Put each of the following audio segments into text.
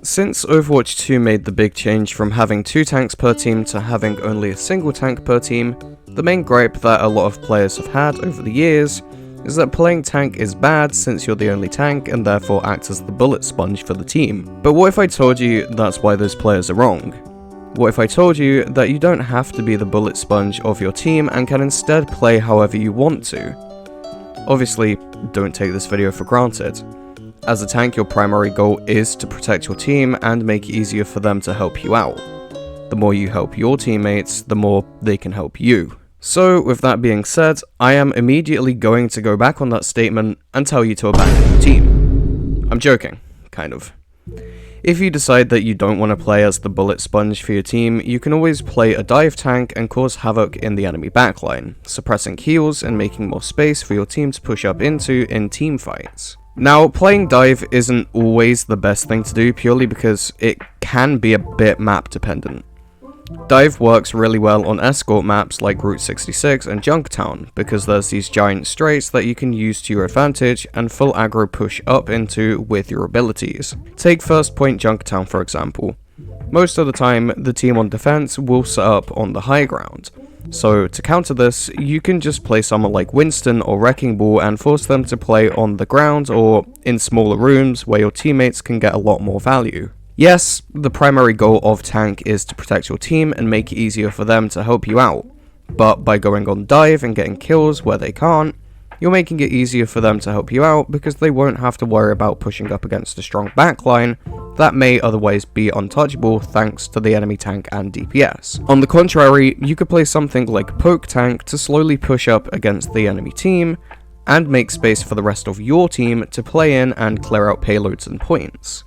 Since Overwatch 2 made the big change from having 2 tanks per team to having only a single tank per team, the main gripe that a lot of players have had over the years is that playing tank is bad since you're the only tank and therefore acts as the bullet sponge for the team. But what if I told you that's why those players are wrong? What if I told you that you don't have to be the bullet sponge of your team and can instead play however you want to? Obviously, don't take this video for granted. As a tank, your primary goal is to protect your team and make it easier for them to help you out. The more you help your teammates, the more they can help you. So, with that being said, I am immediately going to go back on that statement and tell you to abandon your team. I'm joking, kind of. If you decide that you don't want to play as the bullet sponge for your team, you can always play a dive tank and cause havoc in the enemy backline, suppressing heals and making more space for your team to push up into in team fights. Now, playing dive isn't always the best thing to do purely because it can be a bit map dependent. Dive works really well on escort maps like Route 66 and Junktown because there's these giant straights that you can use to your advantage and full aggro push up into with your abilities. Take First Point Junktown for example. Most of the time, the team on defense will set up on the high ground. So to counter this, you can just play someone like Winston or Wrecking Ball and force them to play on the ground or in smaller rooms where your teammates can get a lot more value. Yes, the primary goal of tank is to protect your team and make it easier for them to help you out, but by going on dive and getting kills where they can't, you're making it easier for them to help you out because they won't have to worry about pushing up against a strong backline that may otherwise be untouchable thanks to the enemy tank and DPS. On the contrary, you could play something like Poke Tank to slowly push up against the enemy team and make space for the rest of your team to play in and clear out payloads and points.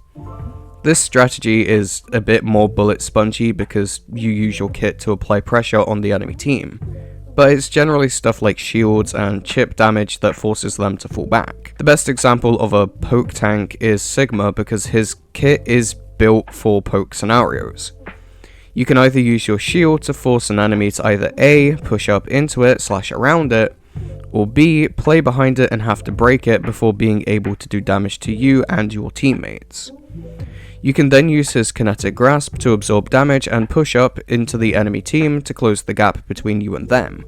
This strategy is a bit more bullet spongy because you use your kit to apply pressure on the enemy team, but it's generally stuff like shields and chip damage that forces them to fall back. The best example of a poke tank is Sigma because his kit is built for poke scenarios. You can either use your shield to force an enemy to either A, push up into it / around it, or B, play behind it and have to break it before being able to do damage to you and your teammates. You can then use his kinetic grasp to absorb damage and push up into the enemy team to close the gap between you and them,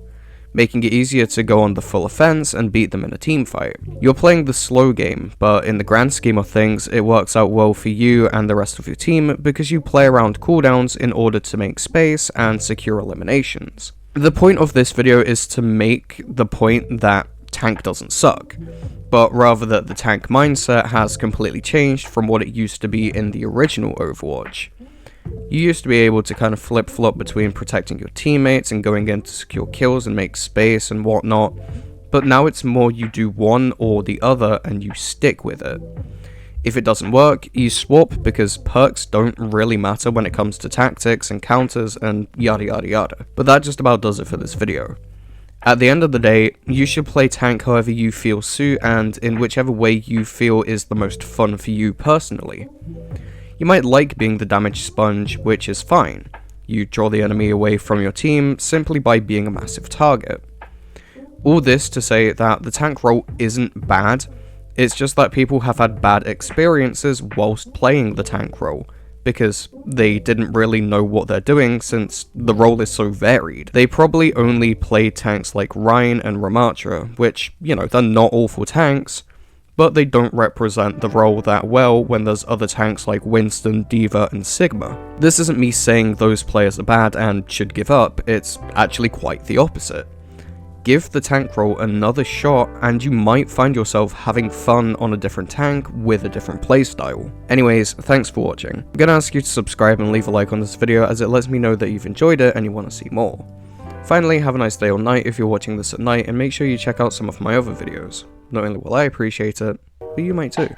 making it easier to go on the full offense and beat them in a team fight. You're playing the slow game, but in the grand scheme of things, it works out well for you and the rest of your team because you play around cooldowns in order to make space and secure eliminations. The point of this video is to make the point that tank doesn't suck, but rather that the tank mindset has completely changed from what it used to be in the original Overwatch. You used to be able to kind of flip-flop between protecting your teammates and going in to secure kills and make space and whatnot, but now it's more you do one or the other and you stick with it. If it doesn't work, you swap because perks don't really matter when it comes to tactics and counters and yada yada yada. But that just about does it for this video. At the end of the day, you should play tank however you feel suit and in whichever way you feel is the most fun for you personally. You might like being the damage sponge, which is fine. You draw the enemy away from your team simply by being a massive target. All this to say that the tank role isn't bad, it's just that people have had bad experiences whilst playing the tank role, because they didn't really know what they're doing since the role is so varied. They probably only played tanks like Rhine and Ramatra, which, you know, they're not awful tanks, but they don't represent the role that well when there's other tanks like Winston, D.Va, and Sigma. This isn't me saying those players are bad and should give up, it's actually quite the opposite. Give the tank role another shot and you might find yourself having fun on a different tank with a different playstyle. Anyways, thanks for watching. I'm gonna ask you to subscribe and leave a like on this video as it lets me know that you've enjoyed it and you want to see more. Finally, have a nice day or night if you're watching this at night and make sure you check out some of my other videos. Not only will I appreciate it, but you might too.